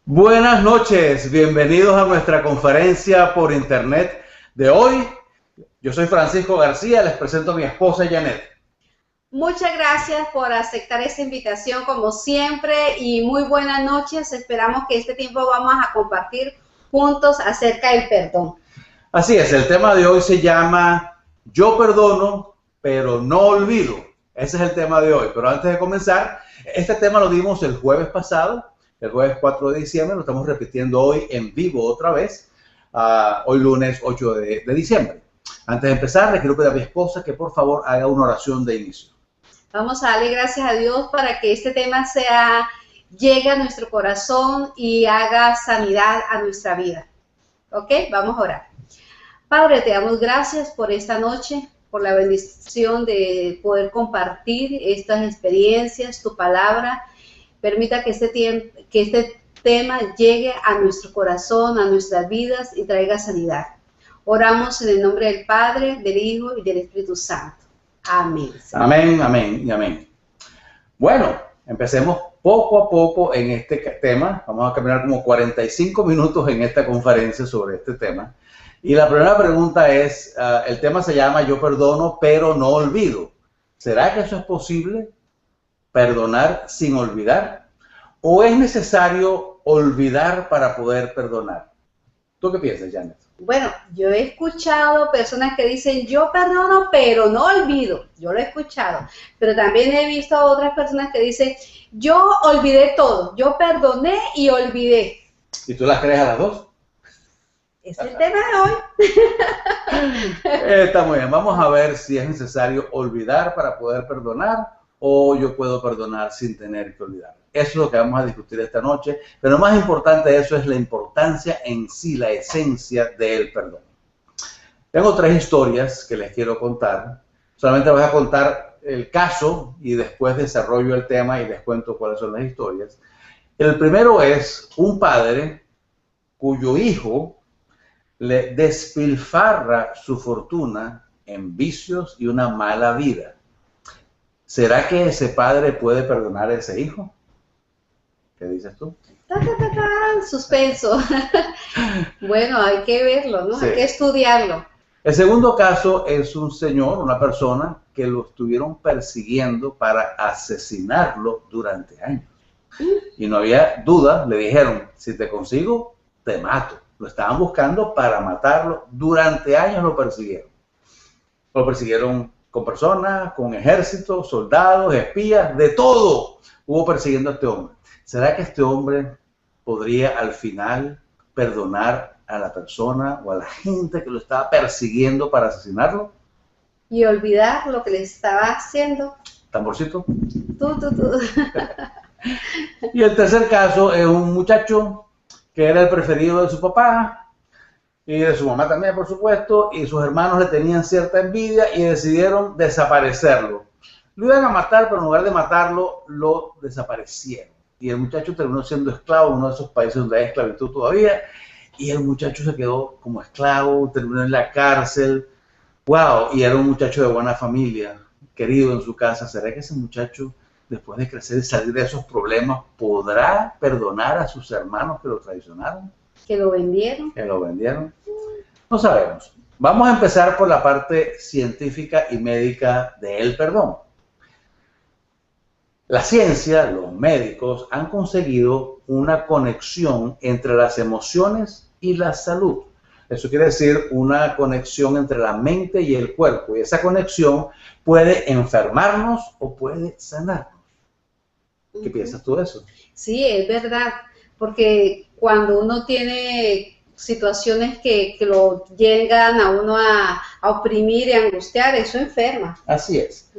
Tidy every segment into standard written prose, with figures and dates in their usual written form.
Buenas noches, bienvenidos a nuestra conferencia por internet de hoy. Yo soy Francisco García, les presento a mi esposa Janet. Muchas gracias por aceptar esta invitación como siempre y muy buenas noches. Esperamos que este tiempo vamos a compartir juntos acerca del perdón. Así es, el tema de hoy se llama Yo perdono, pero no olvido. Ese es el tema de hoy, pero antes de comenzar, este tema lo dimos el jueves pasado, el jueves 4 de diciembre, lo estamos repitiendo hoy en vivo otra vez, hoy lunes 8 de diciembre. Antes de empezar, le quiero pedir a mi esposa que por favor haga una oración de inicio. Vamos a darle gracias a Dios para que este tema llegue a nuestro corazón y haga sanidad a nuestra vida. ¿Ok? Vamos a orar. Padre, te damos gracias por esta noche, por la bendición de poder compartir estas experiencias, tu palabra. Permita que este tema llegue a nuestro corazón, a nuestras vidas y traiga sanidad. Oramos en el nombre del Padre, del Hijo y del Espíritu Santo. Amén. Amén, amén y amén. Bueno, empecemos poco a poco en este tema. Vamos a caminar como 45 minutos en esta conferencia sobre este tema. Y la primera pregunta es, el tema se llama Yo perdono, pero no olvido. ¿Será que eso es posible? ¿Perdonar sin olvidar? ¿O es necesario olvidar para poder perdonar? ¿Tú qué piensas, Janet? Bueno, yo he escuchado personas que dicen, yo perdono, pero no olvido. Yo lo he escuchado. Pero también he visto a otras personas que dicen, yo olvidé todo. Yo perdoné y olvidé. ¿Y tú las crees a las dos? Es el tema de hoy. Está muy bien. Vamos a ver si es necesario olvidar para poder perdonar o yo puedo perdonar sin tener que olvidar. Eso es lo que vamos a discutir esta noche, pero más importante de eso es la importancia en sí, la esencia del perdón. Tengo 3 historias que les quiero contar. Solamente voy a contar el caso y después desarrollo el tema y les cuento cuáles son las historias. El primero es un padre cuyo hijo le despilfarra su fortuna en vicios y una mala vida. ¿Será que ese padre puede perdonar a ese hijo? ¿Qué dices tú? Suspenso. Bueno, hay que verlo, ¿no? Sí. Hay que estudiarlo. El segundo caso es un señor, una persona que lo estuvieron persiguiendo para asesinarlo durante años. Y no había duda, le dijeron, si te consigo, te mato. Lo estaban buscando para matarlo. Durante años lo persiguieron. Lo persiguieron con personas, con ejércitos, soldados, espías, de todo. Hubo persiguiendo a este hombre. ¿Será que este hombre podría al final perdonar a la persona o a la gente que lo estaba persiguiendo para asesinarlo? Y olvidar lo que le estaba haciendo. ¿Tamborcito? Tú. Y el tercer caso es un muchacho que era el preferido de su papá y de su mamá también, por supuesto, y sus hermanos le tenían cierta envidia y decidieron desaparecerlo. Lo iban a matar, pero en lugar de matarlo, lo desaparecieron. Y el muchacho terminó siendo esclavo en uno de esos países donde hay esclavitud todavía, y el muchacho se quedó como esclavo, terminó en la cárcel. ¡Wow! Y era un muchacho de buena familia, querido en su casa. ¿Será que ese muchacho, después de crecer y salir de esos problemas, podrá perdonar a sus hermanos que lo traicionaron? ¿Que lo vendieron? ¿Que lo vendieron? No sabemos. Vamos a empezar por la parte científica y médica del perdón. La ciencia, los médicos, han conseguido una conexión entre las emociones y la salud. Eso quiere decir una conexión entre la mente y el cuerpo. Y esa conexión puede enfermarnos o puede sanarnos. ¿Qué piensas tú de eso? Sí, es verdad. Porque cuando uno tiene situaciones que lo llegan a uno a oprimir y a angustiar, eso enferma. Así es.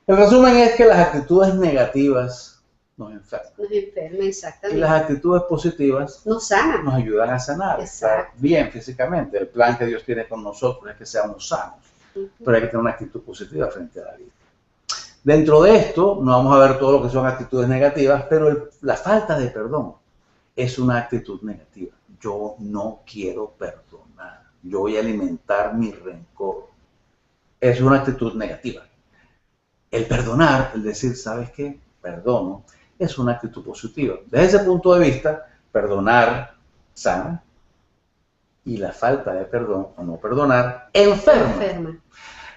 El resumen es que las actitudes negativas nos enferman. Nos enferman, exactamente. Y las actitudes positivas nos sanan. Nos ayudan a sanar, estar bien físicamente. El plan que Dios tiene con nosotros es que seamos sanos. Pero hay que tener una actitud positiva frente a la vida. Dentro de esto, no vamos a ver todo lo que son actitudes negativas, pero la falta de perdón es una actitud negativa. Yo no quiero perdonar. Yo voy a alimentar mi rencor. Es una actitud negativa. El perdonar, el decir, ¿sabes qué? Perdono, es una actitud positiva. Desde ese punto de vista, perdonar sana y la falta de perdón o no perdonar enferma.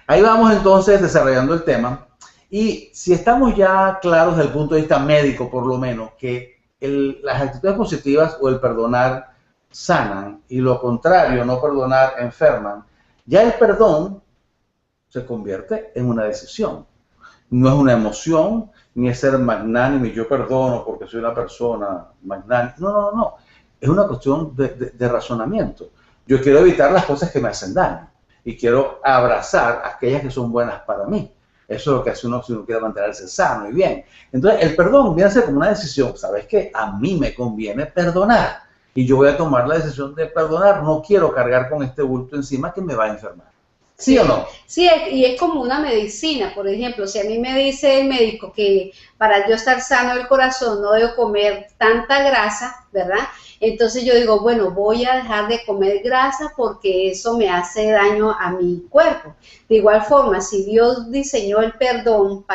Ahí vamos entonces desarrollando el tema. Y si estamos ya claros desde el punto de vista médico, por lo menos, que las actitudes positivas o el perdonar sanan y lo contrario, no perdonar, enferman, ya el perdón se convierte en una decisión. No es una emoción, ni es ser magnánimo y yo perdono porque soy una persona magnánima. No. Es una cuestión de razonamiento. Yo quiero evitar las cosas que me hacen daño y quiero abrazar aquellas que son buenas para mí. Eso es lo que hace uno si uno quiere mantenerse sano y bien. Entonces, el perdón viene a ser como una decisión. ¿Sabes qué? A mí me conviene perdonar. Y yo voy a tomar la decisión de perdonar. No quiero cargar con este bulto encima que me va a enfermar. ¿Sí o no? Sí, y es como una medicina. Por ejemplo, si a mí me dice el médico que para yo estar sano del corazón no debo comer tanta grasa, ¿verdad? Entonces yo digo, bueno, voy a dejar de comer grasa porque eso me hace daño a mi cuerpo. De igual forma, si Dios diseñó el perdón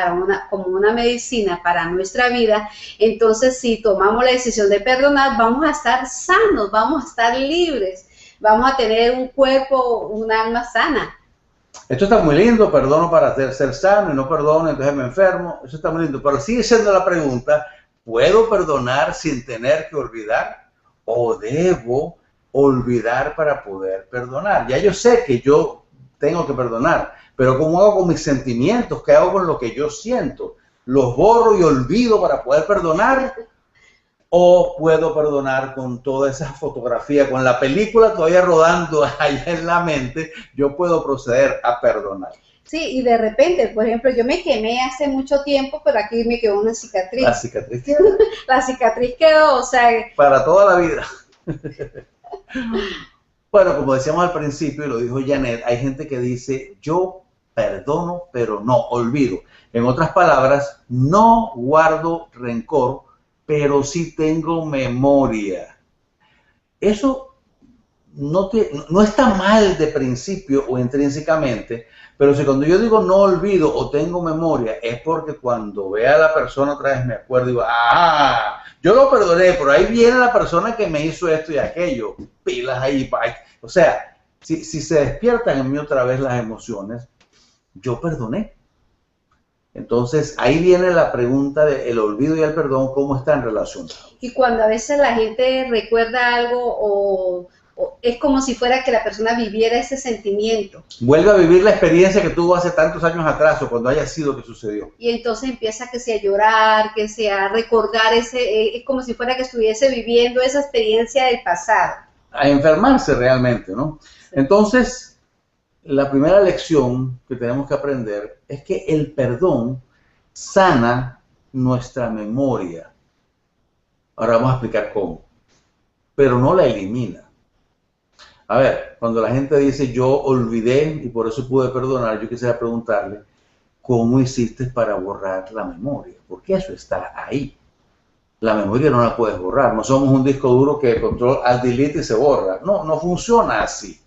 como una medicina para nuestra vida, entonces si tomamos la decisión de perdonar, vamos a estar sanos, vamos a estar libres, vamos a tener un cuerpo, un alma sana. Esto está muy lindo, perdono para ser sano y no perdono, entonces me enfermo. Eso está muy lindo, pero sigue siendo la pregunta, ¿puedo perdonar sin tener que olvidar? ¿O debo olvidar para poder perdonar? Ya yo sé que yo tengo que perdonar, pero ¿cómo hago con mis sentimientos? ¿Qué hago con lo que yo siento? ¿Los borro y olvido para poder perdonar? ¿O puedo perdonar con toda esa fotografía, con la película todavía rodando allá en la mente, yo puedo proceder a perdonar? Sí, y de repente, por ejemplo, yo me quemé hace mucho tiempo, pero aquí me quedó una cicatriz. La cicatriz. La cicatriz quedó, o sea... Para toda la vida. Bueno, como decíamos al principio, y lo dijo Janet, hay gente que dice, yo perdono, pero no olvido. En otras palabras, no guardo rencor, pero sí tengo memoria. Eso no está mal de principio o intrínsecamente, pero si cuando yo digo no olvido o tengo memoria, es porque cuando vea a la persona otra vez me acuerdo y digo, yo lo perdoné, pero ahí viene la persona que me hizo esto y aquello, pilas ahí. O sea, si se despiertan en mí otra vez las emociones, yo perdoné. Entonces, ahí viene la pregunta del olvido y el perdón, ¿cómo están relacionados? Y cuando a veces la gente recuerda algo o es como si fuera que la persona viviera ese sentimiento. Vuelve a vivir la experiencia que tuvo hace tantos años atrás o cuando haya sido que sucedió. Y entonces empieza que sea a llorar, que sea a recordar es como si fuera que estuviese viviendo esa experiencia del pasado. A enfermarse realmente, ¿no? Sí. Entonces, la primera lección que tenemos que aprender es que el perdón sana nuestra memoria. Ahora vamos a explicar cómo. Pero no la elimina. A ver, cuando la gente dice yo olvidé y por eso pude perdonar, yo quisiera preguntarle, ¿cómo hiciste para borrar la memoria? Porque eso está ahí. La memoria no la puedes borrar. No somos un disco duro que control al delete y se borra. No funciona así.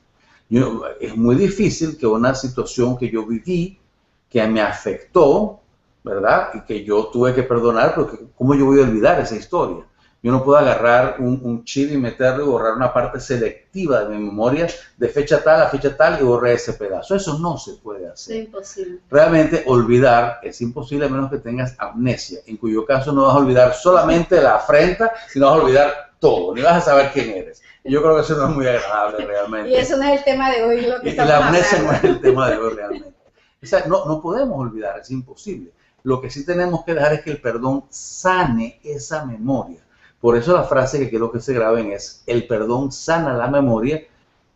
Es muy difícil que una situación que yo viví, que me afectó, ¿verdad? Y que yo tuve que perdonar, porque ¿cómo yo voy a olvidar esa historia? Yo no puedo agarrar un chip y meterlo y borrar una parte selectiva de mi memoria de fecha tal a fecha tal y borrar ese pedazo. Eso no se puede hacer. Es imposible. Realmente olvidar es imposible a menos que tengas amnesia, en cuyo caso no vas a olvidar solamente la afrenta, sino vas a olvidar todo, ni vas a saber quién eres. Y yo creo que eso no es muy agradable realmente. Y eso no es el tema de hoy, lo que estamos hablando. Y la amnesia hablando. no es el tema de hoy realmente. O sea, no podemos olvidar, es imposible. Lo que sí tenemos que dejar es que el perdón sane esa memoria. Por eso la frase que quiero que se graben es, el perdón sana la memoria,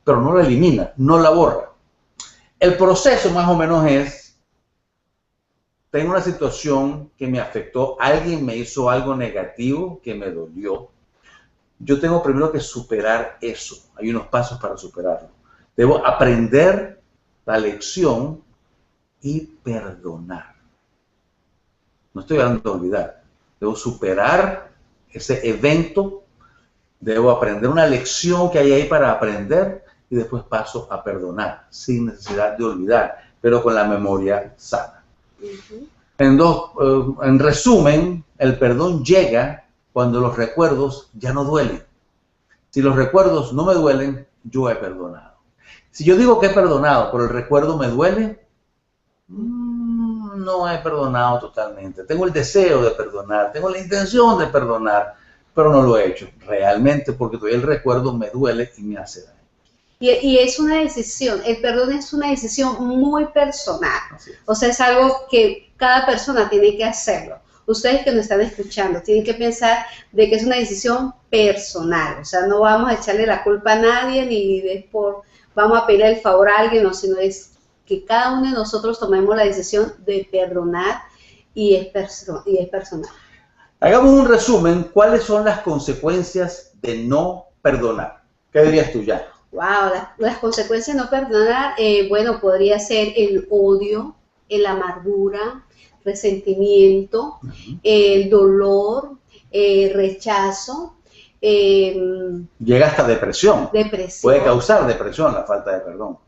pero no la elimina, no la borra. El proceso más o menos es, tengo una situación que me afectó, alguien me hizo algo negativo que me dolió. Yo tengo primero que superar eso, hay unos pasos para superarlo. Debo aprender la lección y perdonar. No estoy hablando de olvidar, debo superar ese evento, debo aprender una lección que hay ahí para aprender y después paso a perdonar, sin necesidad de olvidar, pero con la memoria sana. En resumen, el perdón llega cuando los recuerdos ya no duelen. Si los recuerdos no me duelen, yo he perdonado. Si yo digo que he perdonado, pero el recuerdo me duele, no he perdonado totalmente. Tengo el deseo de perdonar, tengo la intención de perdonar, pero no lo he hecho realmente porque todavía el recuerdo me duele y me hace daño. Y es una decisión, el perdón es una decisión muy personal. O sea, es algo que cada persona tiene que hacerlo. Ustedes que nos están escuchando tienen que pensar de que es una decisión personal. O sea, no vamos a echarle la culpa a nadie ni vamos a pedirle el favor a alguien, no, sino es que cada uno de nosotros tomemos la decisión de perdonar y es personal. Hagamos un resumen. ¿Cuáles son las consecuencias de no perdonar? ¿Qué dirías tú, ya? Wow, las consecuencias de no perdonar, bueno, podría ser el odio, la amargura, resentimiento, el dolor, rechazo. Llega hasta depresión. Puede causar depresión la falta de perdón.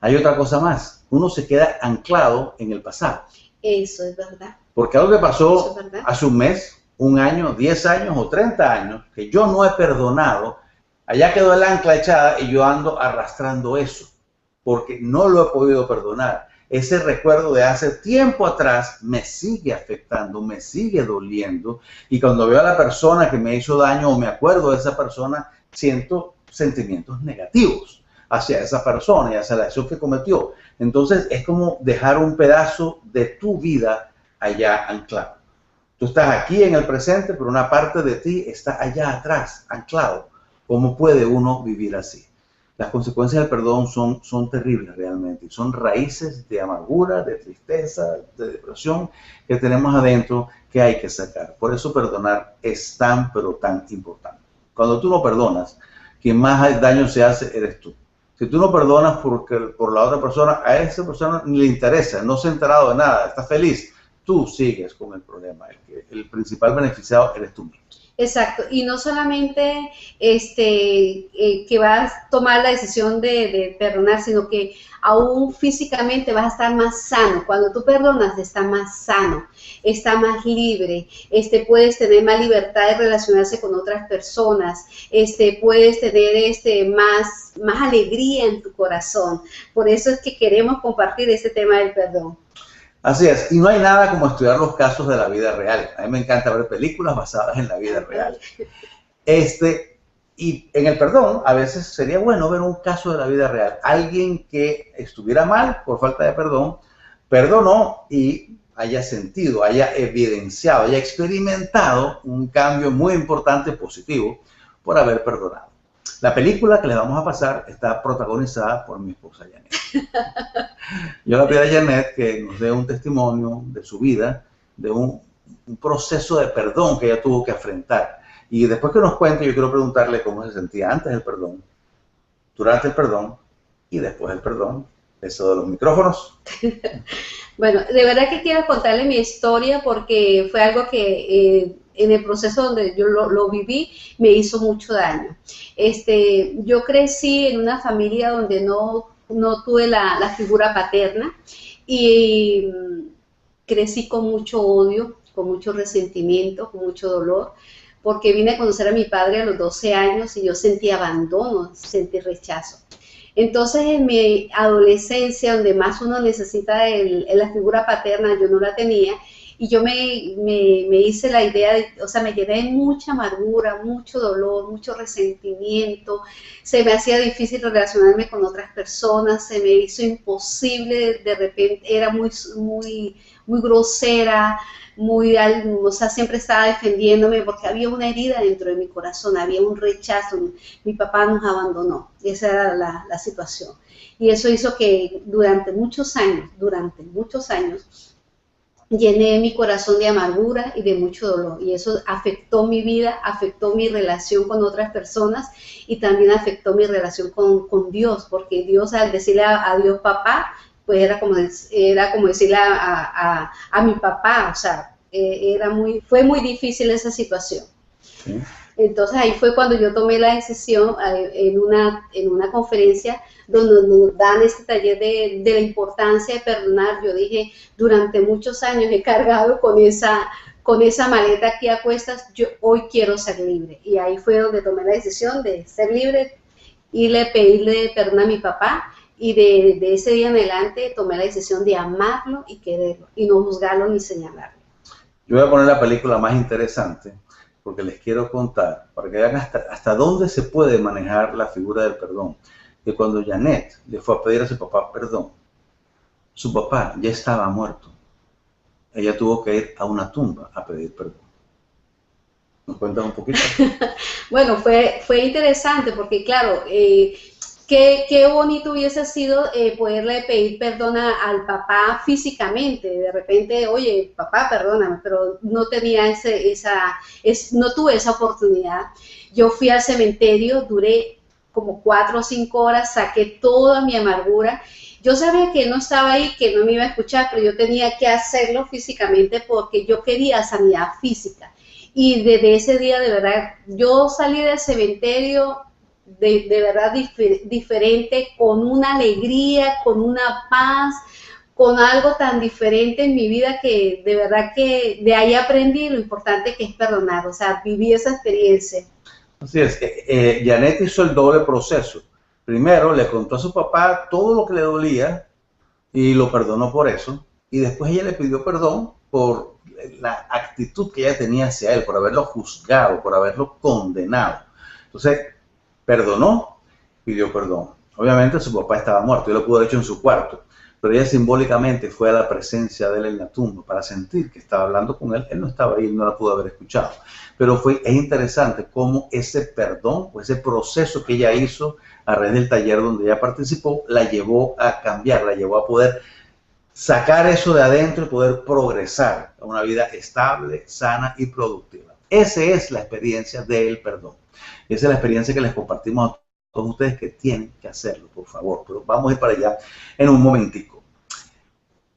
Hay otra cosa más. Uno se queda anclado en el pasado. Eso es verdad. Porque algo que pasó hace un mes, un año, 10 años o 30 años, que yo no he perdonado, allá quedó el ancla echada y yo ando arrastrando eso, porque no lo he podido perdonar. Ese recuerdo de hace tiempo atrás me sigue afectando, me sigue doliendo, y cuando veo a la persona que me hizo daño o me acuerdo de esa persona, siento sentimientos negativos hacia esa persona y hacia la acción que cometió. Entonces es como dejar un pedazo de tu vida allá anclado. Tú estás aquí en el presente, pero una parte de ti está allá atrás, anclado. ¿Cómo puede uno vivir así? Las consecuencias del perdón son terribles realmente. Son raíces de amargura, de tristeza, de depresión que tenemos adentro que hay que sacar. Por eso perdonar es tan, pero tan importante. Cuando tú no perdonas, quien más daño se hace eres tú. Si tú no perdonas por la otra persona, a esa persona ni le interesa, no se ha enterado de nada, está feliz, tú sigues con el problema. El principal beneficiado eres tú mismo. Exacto, y no solamente que vas a tomar la decisión de perdonar, sino que aún físicamente vas a estar más sano. Cuando tú perdonas, estás más sano, estás más libre, puedes tener más libertad de relacionarse con otras personas, puedes tener más alegría en tu corazón. Por eso es que queremos compartir este tema del perdón. Así es, y no hay nada como estudiar los casos de la vida real. A mí me encanta ver películas basadas en la vida real. Y en el perdón, a veces sería bueno ver un caso de la vida real. Alguien que estuviera mal por falta de perdón, perdonó y haya sentido, haya evidenciado, haya experimentado un cambio muy importante, positivo, por haber perdonado. La película que les vamos a pasar está protagonizada por mi esposa Janet. Yo le pido a Janet que nos dé un testimonio de su vida, de un proceso de perdón que ella tuvo que afrontar. Y después que nos cuente, yo quiero preguntarle cómo se sentía antes del perdón, durante el perdón y después del perdón. Eso de los micrófonos. Bueno, de verdad que quiero contarle mi historia porque fue algo que en el proceso donde yo lo viví me hizo mucho daño. Yo crecí en una familia donde no tuve la figura paterna y crecí con mucho odio, con mucho resentimiento, con mucho dolor, porque vine a conocer a mi padre a los 12 años y yo sentí abandono, sentí rechazo. Entonces, en mi adolescencia, donde más uno necesita la figura paterna, yo no la tenía, y yo me hice la idea me llené de mucha amargura, mucho dolor, mucho resentimiento, se me hacía difícil relacionarme con otras personas, se me hizo imposible, de repente era muy grosera, siempre estaba defendiéndome porque había una herida dentro de mi corazón, había un rechazo, mi papá nos abandonó, esa era la situación. Y eso hizo que durante muchos años, llené mi corazón de amargura y de mucho dolor, y eso afectó mi vida, afectó mi relación con otras personas y también afectó mi relación con Dios, porque Dios, al decirle a Dios papá, pues era como decirle a mi papá, o sea, fue muy difícil esa situación. Sí. Entonces ahí fue cuando yo tomé la decisión en una conferencia donde nos dan este taller de la importancia de perdonar. Yo dije, durante muchos años he cargado con con esa maleta aquí a cuestas, yo hoy quiero ser libre. Y ahí fue donde tomé la decisión de ser libre y pedirle perdón a mi papá. Y de ese día en adelante tomé la decisión de amarlo y quererlo, y no juzgarlo ni señalarlo. Yo voy a poner la película más interesante, porque les quiero contar, para que vean hasta dónde se puede manejar la figura del perdón. Que cuando Janet le fue a pedir a su papá perdón, su papá ya estaba muerto. Ella tuvo que ir a una tumba a pedir perdón. ¿Nos cuentas un poquito? Bueno, fue interesante porque, claro, qué bonito hubiese sido poderle pedir perdón al papá físicamente. De repente, oye, papá, perdóname, pero no tenía no tuve esa oportunidad. Yo fui al cementerio, duré como 4 o 5 horas, saqué toda mi amargura. Yo sabía que él no estaba ahí, que no me iba a escuchar, pero yo tenía que hacerlo físicamente porque yo quería sanidad física. Y desde ese día, de verdad, yo salí del cementerio de verdad diferente, con una alegría, con una paz, con algo tan diferente en mi vida que de verdad que de ahí aprendí lo importante que es perdonar, o sea, viví esa experiencia. Así es, Janet hizo el doble proceso. Primero le contó a su papá todo lo que le dolía y lo perdonó por eso. Y después ella le pidió perdón por la actitud que ella tenía hacia él, por haberlo juzgado, por haberlo condenado. Entonces, perdonó, pidió perdón. Obviamente su papá estaba muerto, él lo pudo haber hecho en su cuarto, pero ella simbólicamente fue a la presencia de él en la tumba para sentir que estaba hablando con él. Él no estaba ahí, no la pudo haber escuchado. Pero es interesante cómo ese perdón o ese proceso que ella hizo a raíz del taller donde ella participó, la llevó a cambiar, la llevó a poder sacar eso de adentro y poder progresar a una vida estable, sana y productiva. Esa es la experiencia del perdón. Esa es la experiencia que les compartimos a todos ustedes, que tienen que hacerlo, por favor. Pero vamos a ir para allá en un momentico.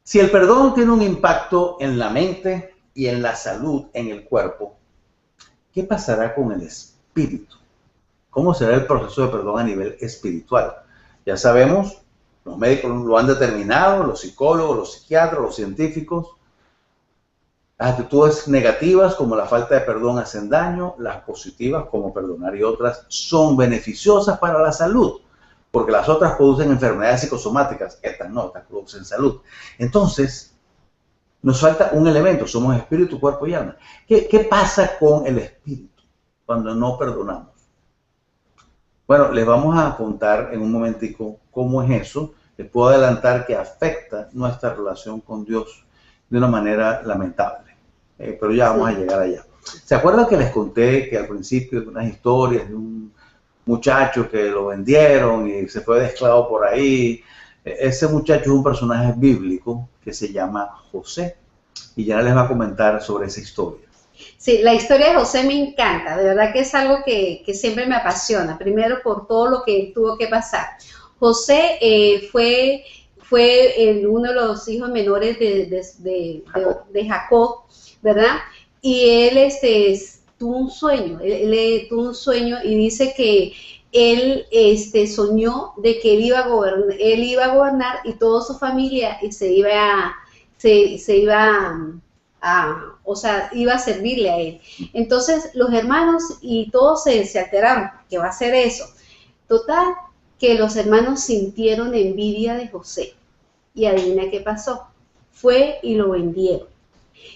Si el perdón tiene un impacto en la mente y en la salud, en el cuerpo, ¿qué pasará con el espíritu? ¿Cómo será el proceso de perdón a nivel espiritual? Ya sabemos, los médicos lo han determinado, los psicólogos, los psiquiatras, los científicos. Las actitudes negativas, como la falta de perdón, hacen daño. Las positivas, como perdonar y otras, son beneficiosas para la salud, porque las otras producen enfermedades psicosomáticas. Estas no, estas producen salud. Entonces, nos falta un elemento. Somos espíritu, cuerpo y alma. ¿Qué pasa con el espíritu cuando no perdonamos? Bueno, les vamos a contar en un momentico cómo es eso. Les puedo adelantar que afecta nuestra relación con Dios de una manera lamentable. Pero ya vamos a llegar allá. ¿Se acuerdan que les conté que al principio de unas historias de un muchacho que lo vendieron y se fue de esclavo por ahí? Ese muchacho es un personaje bíblico que se llama José. Y ya les va a comentar sobre esa historia. Sí, la historia de José me encanta, de verdad que es algo que siempre me apasiona, primero por todo lo que tuvo que pasar. José fue uno de los hijos menores de Jacob, ¿verdad? Y él tuvo un sueño, él tuvo un sueño y dice que él soñó de que él iba a gobernar y toda su familia iba a servirle a él. Entonces los hermanos y todos se alteraron, que va a hacer eso. Total, que los hermanos sintieron envidia de José. Y adivina qué pasó. Fue y lo vendieron.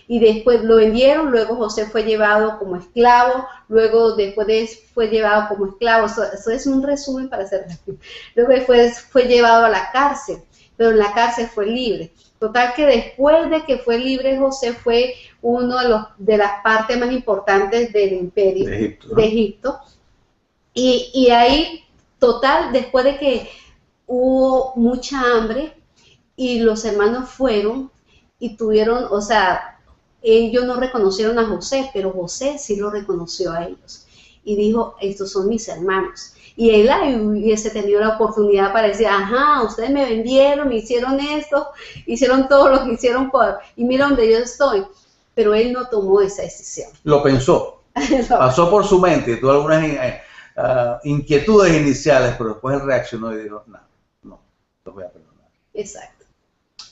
Y después lo vendieron, luego José fue llevado como esclavo, fue llevado como esclavo. Eso es un resumen para hacer. Luego después fue llevado a la cárcel, pero en la cárcel fue libre. Total que después de que fue libre, José fue uno de las partes más importantes del imperio de Egipto. Y ahí, total, después de que hubo mucha hambre y los hermanos fueron y tuvieron, o sea, ellos no reconocieron a José, pero José sí lo reconoció a ellos. Y dijo, estos son mis hermanos. Y él hubiese tenido la oportunidad para decir, ajá, ustedes me vendieron, me hicieron esto, hicieron todo lo que hicieron y mira donde yo estoy. Pero él no tomó esa decisión. Lo pensó, pasó por su mente, tuvo algunas inquietudes iniciales, pero después él reaccionó y dijo, no, los voy a perdonar. Exacto.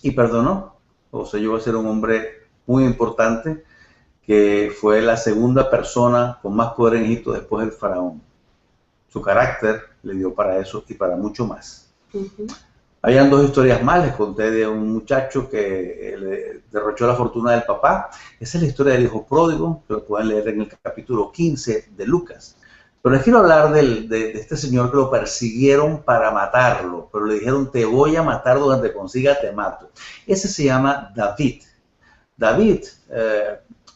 Y perdonó. O sea, yo voy a ser un hombre muy importante que fue la segunda persona con más poder en Egipto después del faraón. Su carácter le dio para eso y para mucho más. Habían dos historias más. Les conté de un muchacho que le derrochó la fortuna del papá. Esa es la historia del hijo pródigo, que lo pueden leer en el capítulo 15 de Lucas. Pero les quiero hablar de este señor que lo persiguieron para matarlo, pero le dijeron, te voy a matar donde te consiga, te mato. Ese se llama David. David,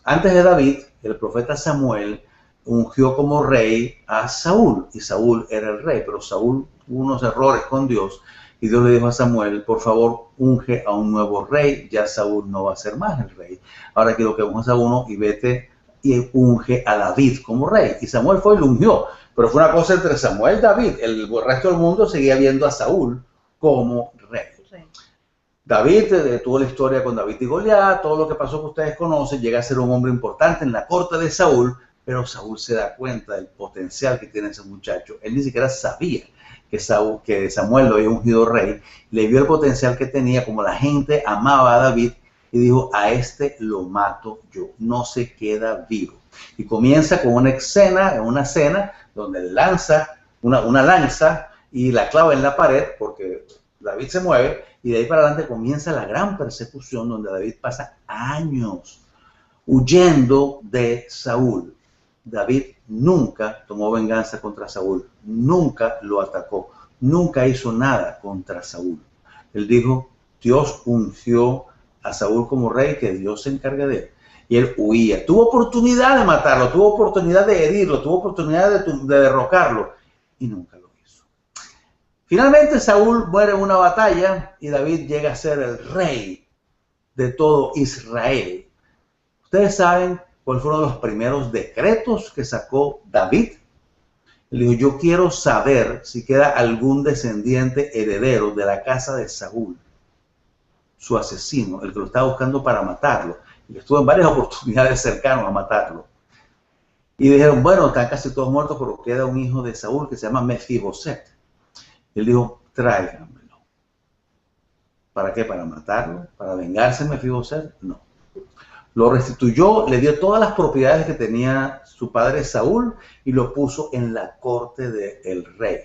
antes de David, el profeta Samuel ungió como rey a Saúl, y Saúl era el rey, pero Saúl tuvo unos errores con Dios, y Dios le dijo a Samuel, por favor, unge a un nuevo rey, ya Saúl no va a ser más el rey. Ahora quiero que unjas a uno y vete y unge a David como rey. Y Samuel fue y lo ungió. Pero fue una cosa entre Samuel y David. El resto del mundo seguía viendo a Saúl como rey. David tuvo la historia con David y Goliat, todo lo que pasó que ustedes conocen, llega a ser un hombre importante en la corte de Saúl, pero Saúl se da cuenta del potencial que tiene ese muchacho. Él ni siquiera sabía que Samuel lo había ungido rey, le vio el potencial que tenía, como la gente amaba a David, y dijo, a este lo mato yo, no se queda vivo. Y comienza con una cena donde lanza una lanza y la clava en la pared, porque David se mueve, y de ahí para adelante comienza la gran persecución, donde David pasa años huyendo de Saúl. David nunca tomó venganza contra Saúl, nunca lo atacó, nunca hizo nada contra Saúl. Él dijo, Dios ungió a Saúl como rey, que Dios se encargue de él. Y él huía. Tuvo oportunidad de matarlo, tuvo oportunidad de herirlo, tuvo oportunidad de derrocarlo, y nunca lo hizo. Finalmente Saúl muere en una batalla y David llega a ser el rey de todo Israel. Ustedes saben cuál fueron los primeros decretos que sacó David. Él dijo, yo quiero saber si queda algún descendiente heredero de la casa de Saúl, su asesino, el que lo estaba buscando para matarlo. Y estuvo en varias oportunidades cercanos a matarlo. Y dijeron, bueno, están casi todos muertos, pero queda un hijo de Saúl que se llama Mefiboset. Él dijo, tráiganmelo. ¿Para qué? ¿Para matarlo? ¿Para vengarse de Mefiboset? No. Lo restituyó, le dio todas las propiedades que tenía su padre Saúl y lo puso en la corte del rey.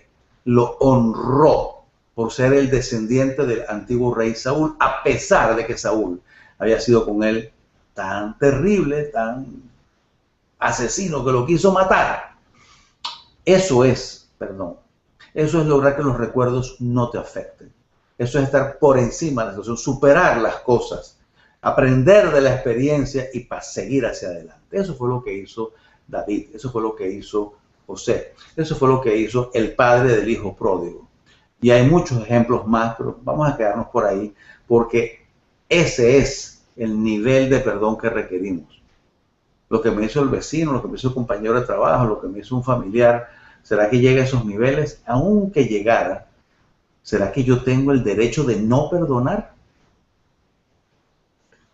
Lo honró por ser el descendiente del antiguo rey Saúl, a pesar de que Saúl había sido con él tan terrible, tan asesino, que lo quiso matar. Eso es perdón. Eso es lograr que los recuerdos no te afecten. Eso es estar por encima de la situación, superar las cosas, aprender de la experiencia y seguir hacia adelante. Eso fue lo que hizo David, eso fue lo que hizo José, eso fue lo que hizo el padre del hijo pródigo. Y hay muchos ejemplos más, pero vamos a quedarnos por ahí, porque ese es el nivel de perdón que requerimos. Lo que me hizo el vecino, lo que me hizo el compañero de trabajo, lo que me hizo un familiar, ¿será que llega a esos niveles? Aunque llegara, ¿será que yo tengo el derecho de no perdonar?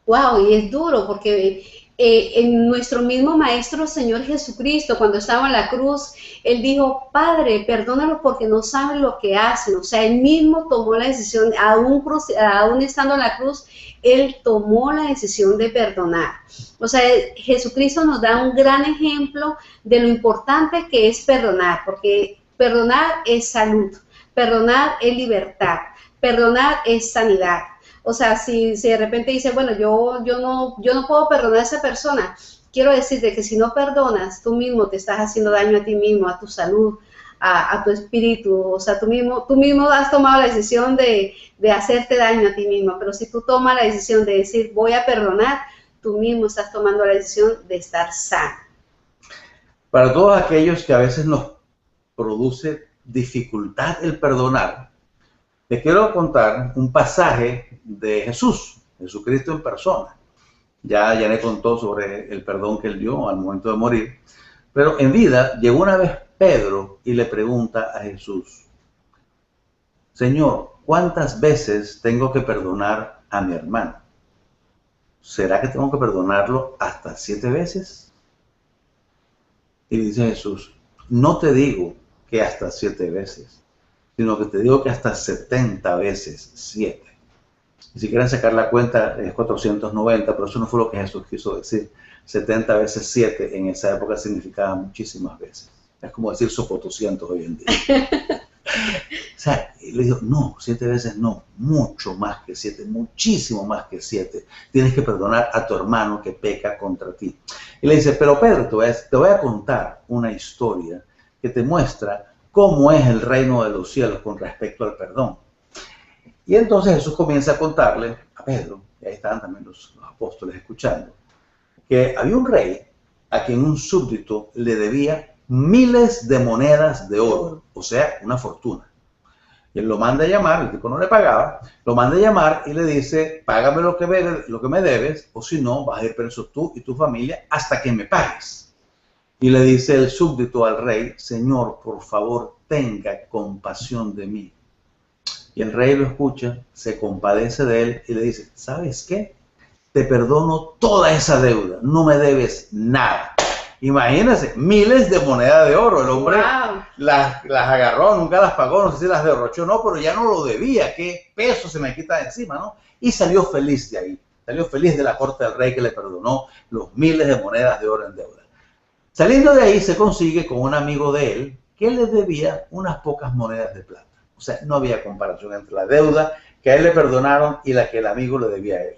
Wow, y es duro porque en nuestro mismo Maestro Señor Jesucristo, cuando estaba en la cruz, Él dijo, Padre, perdónalos porque no saben lo que hacen. O sea, Él mismo tomó la decisión, aún estando en la cruz, Él tomó la decisión de perdonar. O sea, Jesucristo nos da un gran ejemplo de lo importante que es perdonar, porque perdonar es salud, perdonar es libertad, perdonar es sanidad. O sea, si de repente dice, bueno, yo no puedo perdonar a esa persona, quiero decirte que si no perdonas, tú mismo te estás haciendo daño a ti mismo, a tu salud, a tu espíritu. O sea, tú mismo has tomado la decisión de hacerte daño a ti mismo, pero si tú tomas la decisión de decir, voy a perdonar, tú mismo estás tomando la decisión de estar sano. Para todos aquellos que a veces nos produce dificultad el perdonar, les quiero contar un pasaje de Jesucristo en persona. Ya le contó sobre el perdón que él dio al momento de morir, pero en vida llegó una vez Pedro y le pregunta a Jesús, Señor, ¿cuántas veces tengo que perdonar a mi hermano? ¿Será que tengo que perdonarlo hasta 7 veces? Y dice Jesús, no te digo que hasta 7 veces, sino que te digo que hasta 70 veces 7. Y si quieren sacar la cuenta es 490, pero eso no fue lo que Jesús quiso decir. 70 veces 7 en esa época significaba muchísimas veces. Es como decir sopotoscientos hoy en día. O sea, le digo, no, 7 veces no, mucho más que 7, muchísimo más que 7. Tienes que perdonar a tu hermano que peca contra ti. Y le dice, pero Pedro, te voy a contar una historia que te muestra cómo es el reino de los cielos con respecto al perdón. Y entonces Jesús comienza a contarle a Pedro, y ahí estaban también los apóstoles escuchando, que había un rey a quien un súbdito le debía miles de monedas de oro, o sea, una fortuna. Y él lo manda a llamar, el tipo no le pagaba, lo manda a llamar y le dice, págame lo que me debes, o si no, vas a ir preso tú y tu familia hasta que me pagues. Y le dice el súbdito al rey, Señor, por favor, tenga compasión de mí. Y el rey lo escucha, se compadece de él y le dice, ¿sabes qué? Te perdono toda esa deuda, no me debes nada. Imagínense, miles de monedas de oro. El hombre las agarró, nunca las pagó, no sé si las derrochó o no, pero ya no lo debía. Qué peso se me quita de encima, ¿no? Y salió feliz de ahí. Salió feliz de la corte del rey que le perdonó los miles de monedas de oro en deuda. Saliendo de ahí se consigue con un amigo de él que le debía unas pocas monedas de plata. O sea, no había comparación entre la deuda que a él le perdonaron y la que el amigo le debía a él.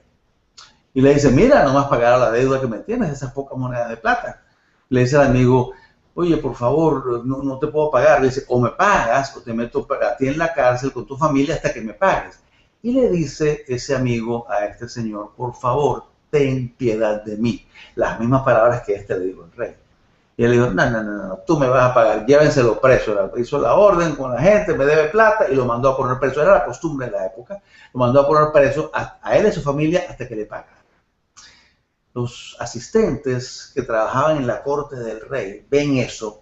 Y le dice, mira, nomás pagar la deuda que me tienes, esas pocas monedas de plata. Le dice al amigo, oye, por favor, no te puedo pagar. Le dice, o me pagas o te meto a ti en la cárcel con tu familia hasta que me pagues. Y le dice ese amigo a este señor, por favor, ten piedad de mí. Las mismas palabras que le dijo el rey. Y él le dijo, no, tú me vas a pagar, llévenselo preso. Hizo la orden con la gente, me debe plata y lo mandó a poner preso. Era la costumbre de la época. Lo mandó a poner preso a él y a su familia hasta que le pagara. Los asistentes que trabajaban en la corte del rey ven eso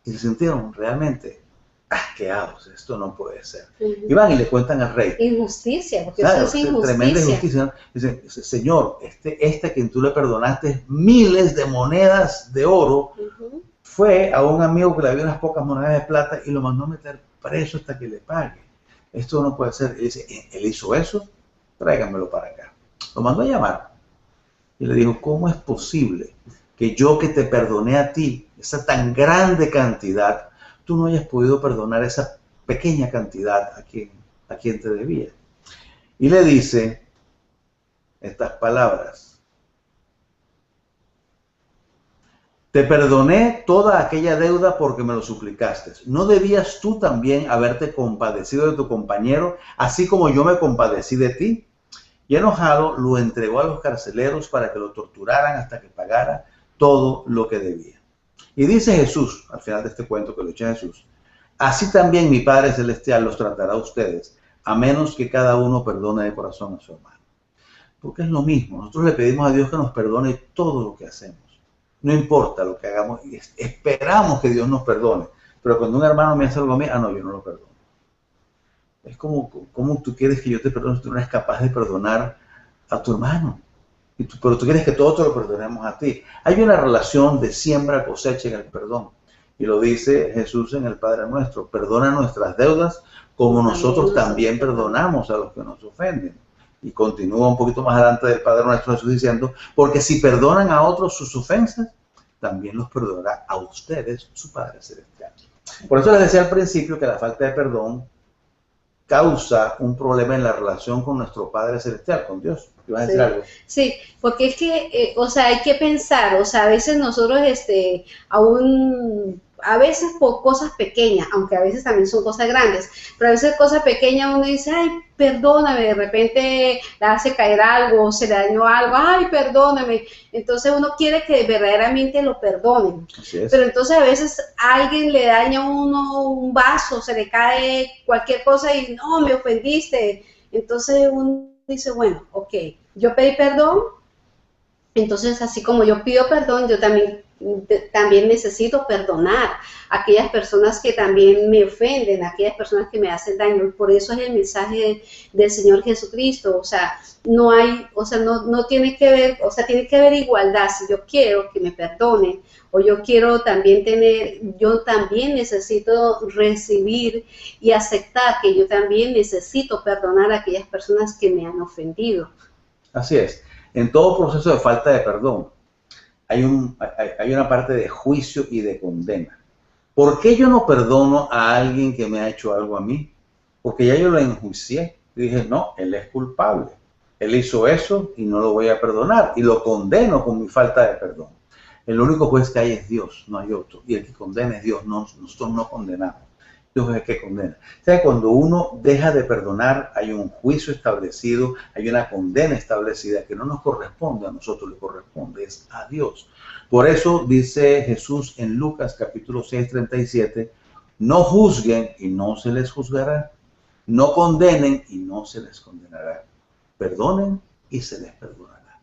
y se sintieron realmente asqueados. Esto no puede ser. Y van y le cuentan al rey. Injusticia, porque claro, eso es injusticia. Tremenda injusticia, ¿no? Dice, señor, este a quien tú le perdonaste miles de monedas de oro, fue a un amigo que le había unas pocas monedas de plata y lo mandó a meter preso hasta que le pague. Esto no puede ser. Y dice, él hizo eso, tráiganmelo para acá. Lo mandó a llamar. Y le dijo, ¿cómo es posible que yo que te perdoné a ti, esa tan grande cantidad, tú no hayas podido perdonar esa pequeña cantidad a quien te debía? Y le dice estas palabras. Te perdoné toda aquella deuda porque me lo suplicaste. ¿No debías tú también haberte compadecido de tu compañero, así como yo me compadecí de ti? Y enojado, lo entregó a los carceleros para que lo torturaran hasta que pagara todo lo que debía. Y dice Jesús, al final de este cuento que lo echa Jesús, así también mi Padre Celestial los tratará a ustedes, a menos que cada uno perdone de corazón a su hermano. Porque es lo mismo, nosotros le pedimos a Dios que nos perdone todo lo que hacemos. No importa lo que hagamos, esperamos que Dios nos perdone. Pero cuando un hermano me hace algo a mí, no, yo no lo perdono. Es como tú quieres que yo te perdone si tú no eres capaz de perdonar a tu hermano. Pero tú quieres que todos te lo perdonemos a ti. Hay una relación de siembra-cosecha en el perdón. Y lo dice Jesús en el Padre Nuestro. Perdona nuestras deudas como nosotros también perdonamos a los que nos ofenden. Y continúa un poquito más adelante del Padre Nuestro Jesús diciendo, porque si perdonan a otros sus ofensas, también los perdonará a ustedes su Padre Celestial. Por eso les decía al principio que la falta de perdón causa un problema en la relación con nuestro Padre Celestial, con Dios. ¿Ibas a decir algo? Sí, porque es que, hay que pensar, a veces nosotros, a veces por cosas pequeñas, aunque a veces también son cosas grandes, pero a veces cosas pequeñas uno dice, ay, perdóname, de repente le hace caer algo, se le dañó algo, ay, perdóname. Entonces uno quiere que verdaderamente lo perdonen. Pero entonces a veces alguien le daña a uno un vaso, se le cae cualquier cosa y no, me ofendiste. Entonces uno dice, bueno, ok, yo pedí perdón, entonces así como yo pido perdón, yo también necesito perdonar a aquellas personas que también me ofenden, a aquellas personas que me hacen daño. Por eso es el mensaje del Señor Jesucristo. No hay, no tiene que ver, tiene que haber igualdad. Si yo quiero que me perdonen, o yo quiero también yo también necesito recibir y aceptar que yo también necesito perdonar a aquellas personas que me han ofendido. Así es. En todo proceso de falta de perdón, hay una parte de juicio y de condena. ¿Por qué yo no perdono a alguien que me ha hecho algo a mí? Porque ya yo lo enjuicié. Y dije, no, él es culpable. Él hizo eso y no lo voy a perdonar. Y lo condeno con mi falta de perdón. El único juez que hay es Dios, no hay otro. Y el que condena es Dios, no, nosotros no condenamos. Dios es el que condena. O sea, cuando uno deja de perdonar, hay un juicio establecido, hay una condena establecida que no nos corresponde a nosotros, le corresponde es a Dios. Por eso dice Jesús en Lucas capítulo 6, 37, no juzguen y no se les juzgará, no condenen y no se les condenará, perdonen y se les perdonará.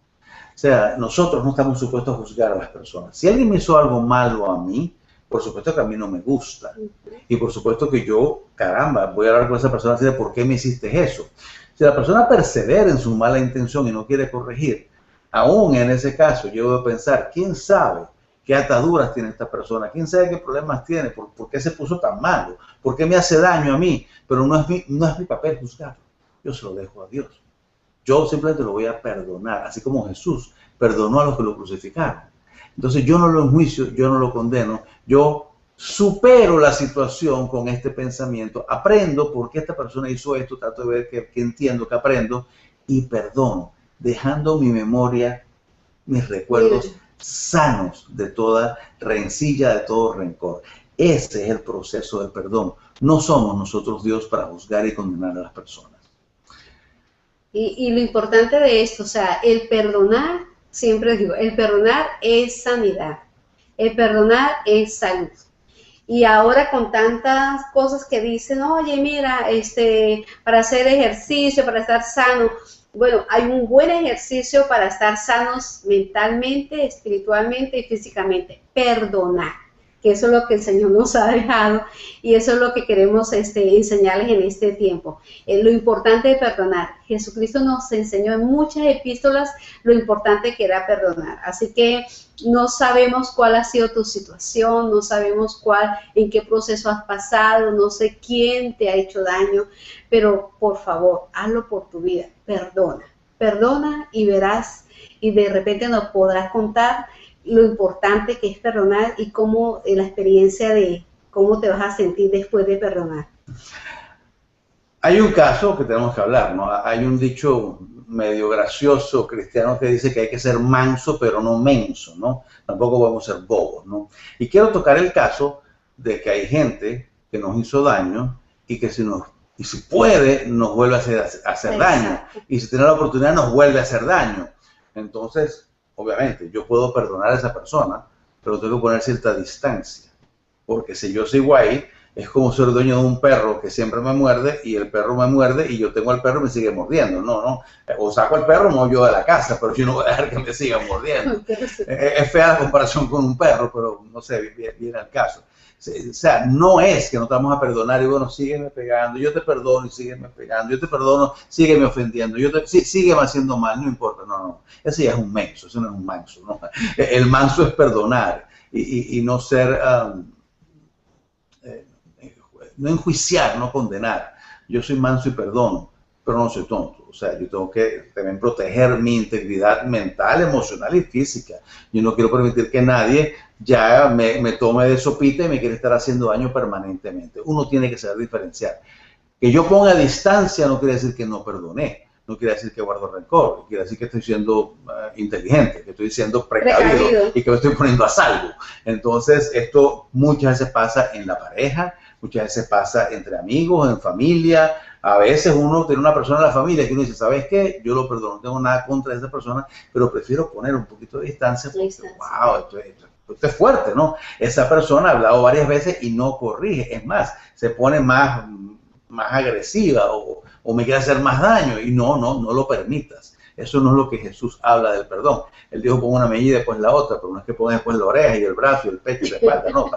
O sea, nosotros no estamos supuestos a juzgar a las personas. Si alguien me hizo algo malo a mí, por supuesto que a mí no me gusta. Y por supuesto que yo, caramba, voy a hablar con esa persona así de por qué me hiciste eso. Si la persona persevera en su mala intención y no quiere corregir, aún en ese caso yo debo pensar, ¿quién sabe qué ataduras tiene esta persona? ¿Quién sabe qué problemas tiene? ¿Por qué se puso tan malo? ¿Por qué me hace daño a mí? Pero no es mi papel juzgarlo. Yo se lo dejo a Dios. Yo simplemente lo voy a perdonar, así como Jesús perdonó a los que lo crucificaron. Entonces yo no lo enjuicio, yo no lo condeno, yo supero la situación con este pensamiento, aprendo por qué esta persona hizo esto, trato de ver que entiendo, que aprendo y perdono, dejando mi memoria, mis recuerdos sanos de toda rencilla, de todo rencor. Ese es el proceso del perdón. No somos nosotros Dios para juzgar y condenar a las personas. Y lo importante de esto, o sea, el perdonar, siempre digo, el perdonar es sanidad, el perdonar es salud. Y ahora con tantas cosas que dicen, oye, mira, para hacer ejercicio, para estar sano, bueno, hay un buen ejercicio para estar sanos mentalmente, espiritualmente y físicamente, perdonar. Que eso es lo que el Señor nos ha dejado y eso es lo que queremos enseñarles en este tiempo. Lo importante de perdonar. Jesucristo nos enseñó en muchas epístolas lo importante que era perdonar. Así que no sabemos cuál ha sido tu situación, no sabemos en qué proceso has pasado, no sé quién te ha hecho daño, pero por favor, hazlo por tu vida. Perdona y verás y de repente nos podrás contar lo importante que es perdonar y cómo la experiencia de cómo te vas a sentir después de perdonar. Hay un caso que tenemos que hablar, ¿no? Hay un dicho medio gracioso cristiano que dice que hay que ser manso pero no menso, ¿no? Tampoco podemos ser bobos, ¿no? Y quiero tocar el caso de que hay gente que nos hizo daño y que si puede nos vuelve a hacer daño y si tiene la oportunidad nos vuelve a hacer daño. Entonces, obviamente, yo puedo perdonar a esa persona, pero tengo que poner cierta distancia. Porque si yo sigo ahí, es como ser dueño de un perro que siempre me muerde y el perro me muerde y yo tengo al perro y me sigue mordiendo. No. O saco al perro, no yo de la casa, pero yo no voy a dejar que me siga mordiendo. Es fea la comparación con un perro, pero no sé, viene al caso. O sea, no es que no te vamos a perdonar y bueno, sígueme pegando, yo te perdono y sígueme pegando, yo te perdono, sígueme ofendiendo, sígueme haciendo mal, no importa, no. Ese ya es un menso, ese no es un manso, ¿no? El manso es perdonar y no ser, no enjuiciar, no condenar. Yo soy manso y perdono, pero no soy tonto. O sea, yo tengo que también proteger mi integridad mental, emocional y física. Yo no quiero permitir que nadie ya me tome de sopita y me quiere estar haciendo daño permanentemente. Uno tiene que saber diferenciar. Que yo ponga distancia no quiere decir que no perdoné, no quiere decir que guardo rencor, quiere decir que estoy siendo inteligente, que estoy siendo precavido y que me estoy poniendo a salvo. Entonces, esto muchas veces pasa en la pareja, muchas veces pasa entre amigos, en familia. A veces uno tiene una persona en la familia que uno dice, ¿sabes qué? Yo lo perdono, no tengo nada contra esa persona, pero prefiero poner un poquito de distancia porque, wow, esto es fuerte, ¿no? Esa persona ha hablado varias veces y no corrige. Es más, se pone más agresiva o me quiere hacer más daño y no lo permitas. Eso no es lo que Jesús habla del perdón. Él dijo, pon una mejilla y después la otra, pero no es que ponga después la oreja y el brazo y el pecho y la espalda, no,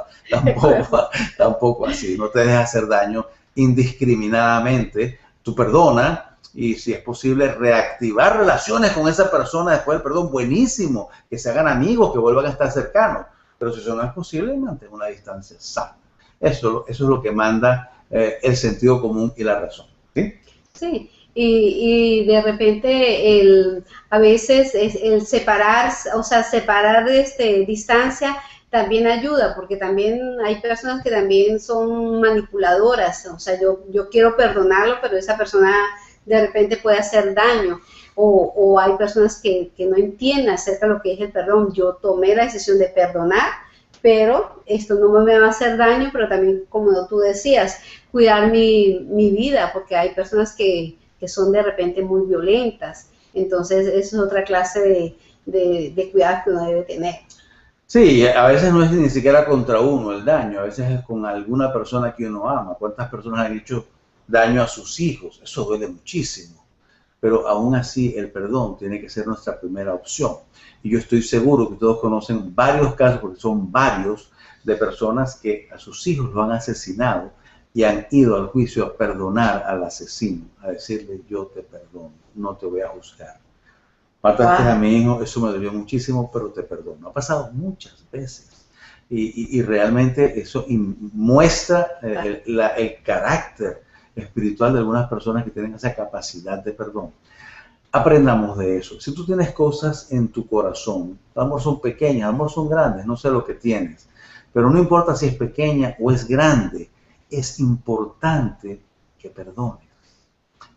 tampoco así. No te dejes hacer daño indiscriminadamente. Tú perdona y si es posible reactivar relaciones con esa persona después del perdón, buenísimo, que se hagan amigos, que vuelvan a estar cercanos. Pero si eso no es posible, mantén una distancia sana. Eso es lo que manda el sentido común y la razón. ¿Sí? Sí, y de repente a veces el separar, o sea, separar distancia también ayuda, porque también hay personas que también son manipuladoras, o sea, yo quiero perdonarlo, pero esa persona de repente puede hacer daño, o hay personas que no entienden acerca de lo que es el perdón. Yo tomé la decisión de perdonar, pero esto no me va a hacer daño, pero también, como tú decías, cuidar mi vida, porque hay personas que son de repente muy violentas, entonces eso es otra clase de cuidado que uno debe tener. Sí, a veces no es ni siquiera contra uno el daño, a veces es con alguna persona que uno ama. ¿Cuántas personas han hecho daño a sus hijos? Eso duele muchísimo. Pero aún así el perdón tiene que ser nuestra primera opción. Y yo estoy seguro que todos conocen varios casos, porque son varios, de personas que a sus hijos lo han asesinado y han ido al juicio a perdonar al asesino, a decirle: yo te perdono, no te voy a juzgar. Mataste a mi hijo, eso me dolió muchísimo, pero te perdono. Ha pasado muchas veces. Y realmente eso muestra el carácter espiritual de algunas personas que tienen esa capacidad de perdón. Aprendamos de eso. Si tú tienes cosas en tu corazón, a lo mejor son pequeñas, a lo mejor son grandes, no sé lo que tienes, pero no importa si es pequeña o es grande, es importante que perdones.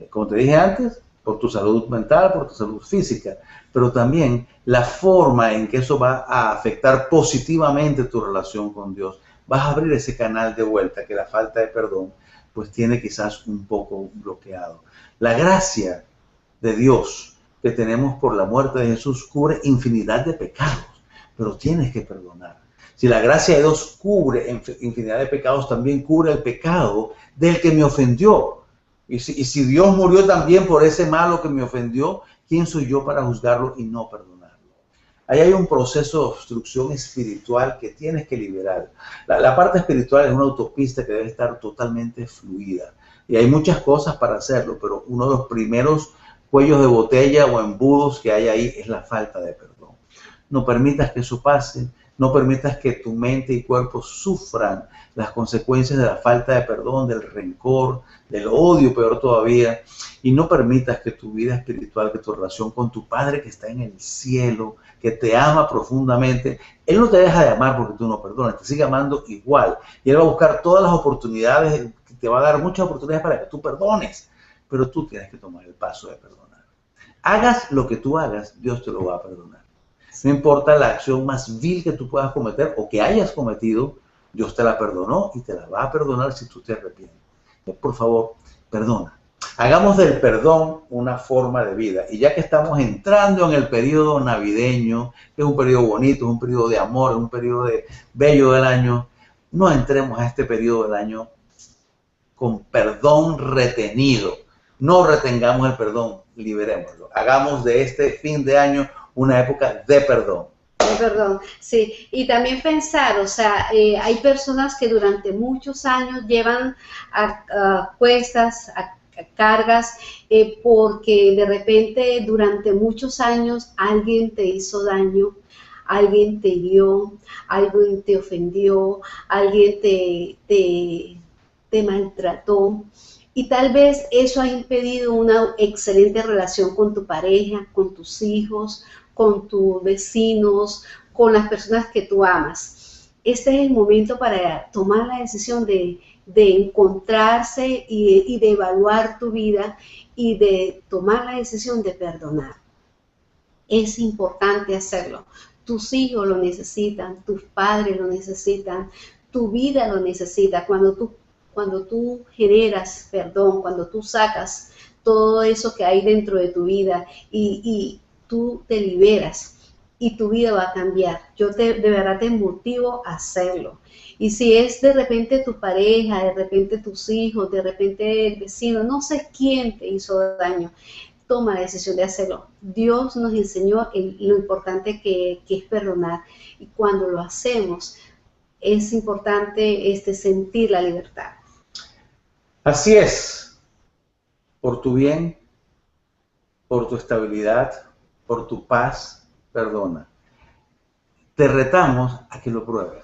Como te dije antes, por tu salud mental, por tu salud física, pero también la forma en que eso va a afectar positivamente tu relación con Dios. Vas a abrir ese canal de vuelta que la falta de perdón pues tiene quizás un poco bloqueado. La gracia de Dios que tenemos por la muerte de Jesús cubre infinidad de pecados, pero tienes que perdonar. Si la gracia de Dios cubre infinidad de pecados, también cubre el pecado del que me ofendió. Y si Dios murió también por ese malo que me ofendió, ¿quién soy yo para juzgarlo y no perdonarlo? Ahí hay un proceso de obstrucción espiritual que tienes que liberar. La parte espiritual es una autopista que debe estar totalmente fluida. Y hay muchas cosas para hacerlo, pero uno de los primeros cuellos de botella o embudos que hay ahí es la falta de perdón. No permitas que eso pase. No permitas que tu mente y cuerpo sufran las consecuencias de la falta de perdón, del rencor, del odio, peor todavía. Y no permitas que tu vida espiritual, que tu relación con tu Padre que está en el cielo, que te ama profundamente, Él no te deja de amar porque tú no perdonas, te sigue amando igual. Y Él va a buscar todas las oportunidades, te va a dar muchas oportunidades para que tú perdones. Pero tú tienes que tomar el paso de perdonar. Hagas lo que tú hagas, Dios te lo va a perdonar. No importa la acción más vil que tú puedas cometer o que hayas cometido, Dios te la perdonó y te la va a perdonar si tú te arrepientes. Por favor, perdona. Hagamos del perdón una forma de vida. Y ya que estamos entrando en el periodo navideño, que es un periodo bonito, es un periodo de amor, es un periodo bello del año, no entremos a este periodo del año con perdón retenido. No retengamos el perdón, liberémoslo. Hagamos de este fin de año una época de perdón. De perdón, sí. Y también pensar, o sea, hay personas que durante muchos años llevan a cuestas, a cargas, porque de repente durante muchos años alguien te hizo daño, alguien te hirió, alguien te ofendió, alguien te maltrató. Y tal vez eso ha impedido una excelente relación con tu pareja, con tus hijos, con tus vecinos, con las personas que tú amas. Este es el momento para tomar la decisión de encontrarse y de evaluar tu vida y de tomar la decisión de perdonar. Es importante hacerlo. Tus hijos lo necesitan, tus padres lo necesitan, tu vida lo necesita. Cuando tú generas perdón, cuando tú sacas todo eso que hay dentro de tu vida y tú te liberas y tu vida va a cambiar. De verdad te motivo a hacerlo. Y si es de repente tu pareja, de repente tus hijos, de repente el vecino, no sé quién te hizo daño, toma la decisión de hacerlo. Dios nos enseñó lo importante que es perdonar. Y cuando lo hacemos, es importante sentir la libertad. Así es, por tu bien, por tu estabilidad, por tu paz, perdona. Te retamos a que lo pruebes.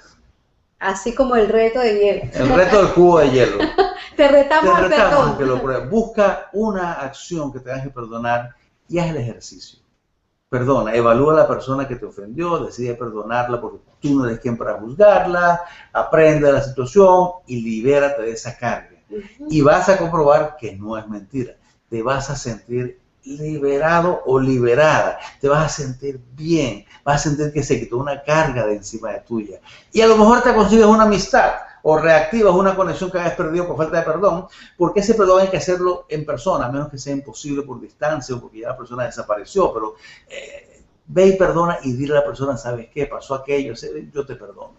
Así como el reto de hielo. El reto del cubo de hielo. Te retamos Te al retamos perdón. a que lo pruebes. Busca una acción que te haga perdonar y haz el ejercicio. Perdona, evalúa a la persona que te ofendió, decide perdonarla porque tú no eres quien para juzgarla, aprende de la situación y libérate de esa carga. Y vas a comprobar que no es mentira. Te vas a sentir liberado o liberada, te vas a sentir bien, vas a sentir que se quitó una carga de encima de tuya. Y a lo mejor te consigues una amistad o reactivas una conexión que habías perdido por falta de perdón, porque ese perdón hay que hacerlo en persona, a menos que sea imposible por distancia o porque ya la persona desapareció, pero ve y perdona y dile a la persona, ¿sabes qué? Pasó aquello, yo te perdono.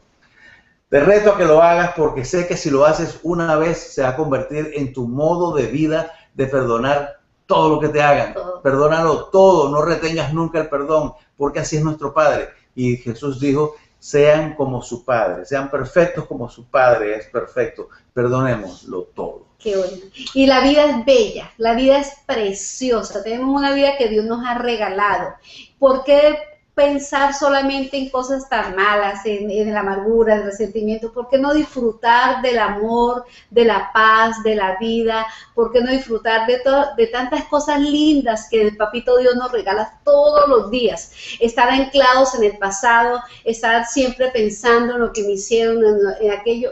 Te reto a que lo hagas porque sé que si lo haces una vez se va a convertir en tu modo de vida de perdonar todo lo que te hagan. Perdónalo todo, no retengas nunca el perdón, porque así es nuestro Padre. Y Jesús dijo, sean como su Padre, sean perfectos como su Padre es perfecto. Perdonémoslo todo. Qué bueno. Y la vida es bella, la vida es preciosa. Tenemos una vida que Dios nos ha regalado. ¿Por qué pensar solamente en cosas tan malas, en la amargura, el resentimiento? ¿Por qué no disfrutar del amor, de la paz, de la vida? ¿Por qué no disfrutar de tantas cosas lindas que el Papito Dios nos regala todos los días? Estar anclados en el pasado, estar siempre pensando en lo que me hicieron, en aquello.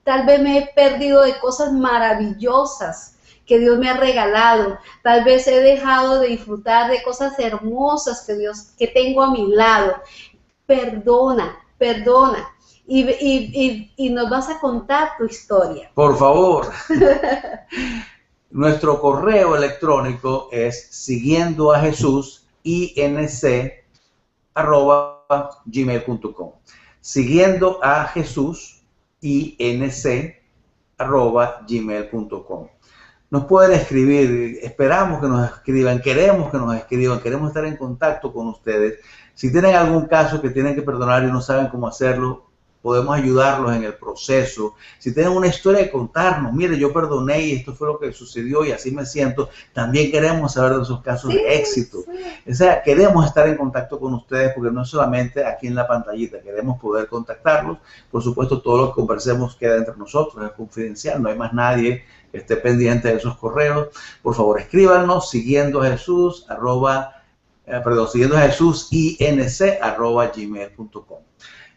Tal vez me he perdido de cosas maravillosas que Dios me ha regalado. Tal vez he dejado de disfrutar de cosas hermosas que tengo a mi lado. Perdona, perdona. Y nos vas a contar tu historia. Por favor. Nuestro correo electrónico es siguiendoajesús@gmail.com. Siguiendo a Jesús inc@gmail.com. Nos pueden escribir, esperamos que nos escriban, queremos estar en contacto con ustedes. Si tienen algún caso que tienen que perdonar y no saben cómo hacerlo, podemos ayudarlos en el proceso. Si tienen una historia de contarnos, mire, yo perdoné y esto fue lo que sucedió y así me siento, también queremos saber de esos casos de éxito. O sea, queremos estar en contacto con ustedes porque no solamente aquí en la pantallita, queremos poder contactarlos. Por supuesto, todo lo que conversemos queda entre nosotros, es confidencial, no hay más nadie que esté pendiente de esos correos. Por favor, escríbanos siguiendo a Jesús, @gmail.com.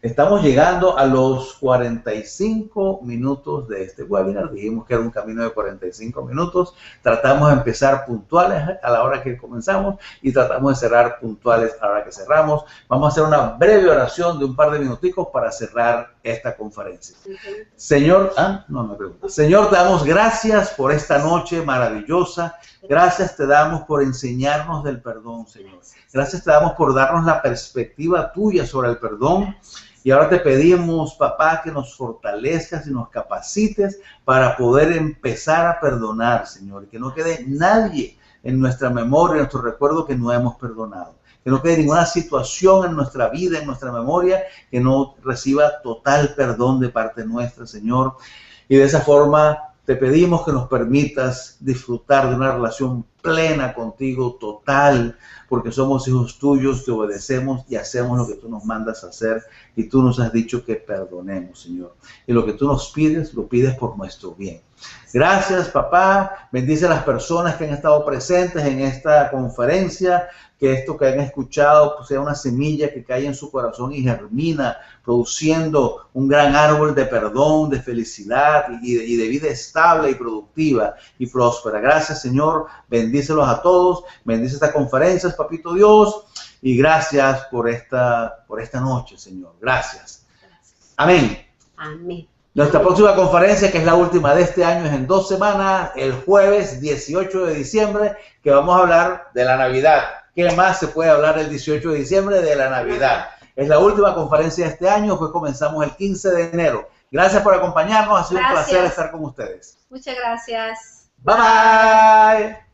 Estamos llegando a los 45 minutos de este webinar. Dijimos que era un camino de 45 minutos. Tratamos de empezar puntuales a la hora que comenzamos y tratamos de cerrar puntuales a la hora que cerramos. Vamos a hacer una breve oración de un par de minuticos para cerrar esta conferencia. Señor, Señor, te damos gracias por esta noche maravillosa. Gracias te damos por enseñarnos del perdón, Señor. Gracias te damos por darnos la perspectiva tuya sobre el perdón. Y ahora te pedimos, papá, que nos fortalezcas y nos capacites para poder empezar a perdonar, Señor. Que no quede nadie en nuestra memoria, en nuestro recuerdo que no hemos perdonado. Que no quede ninguna situación en nuestra vida, en nuestra memoria, que no reciba total perdón de parte nuestra, Señor. Y de esa forma te pedimos que nos permitas disfrutar de una relación plena contigo, total, porque somos hijos tuyos, te obedecemos y hacemos lo que tú nos mandas a hacer y tú nos has dicho que perdonemos, Señor. Y lo que tú nos pides, lo pides por nuestro bien. Gracias, papá. Bendice a las personas que han estado presentes en esta conferencia, que esto que han escuchado pues, sea una semilla que cae en su corazón y germina, produciendo un gran árbol de perdón, de felicidad y de vida estable y productiva y próspera. Gracias, Señor. Bendícelos a todos. Bendice esta conferencia, Papito Dios. Y gracias por esta noche, Señor. Gracias. Amén. Amén. Nuestra próxima conferencia, que es la última de este año, es en 2 semanas, el jueves 18 de diciembre, que vamos a hablar de la Navidad. ¿Qué más se puede hablar el 18 de diciembre de la Navidad? Es la última conferencia de este año, pues comenzamos el 15 de enero. Gracias por acompañarnos, ha sido un placer estar con ustedes. Muchas gracias. Bye bye.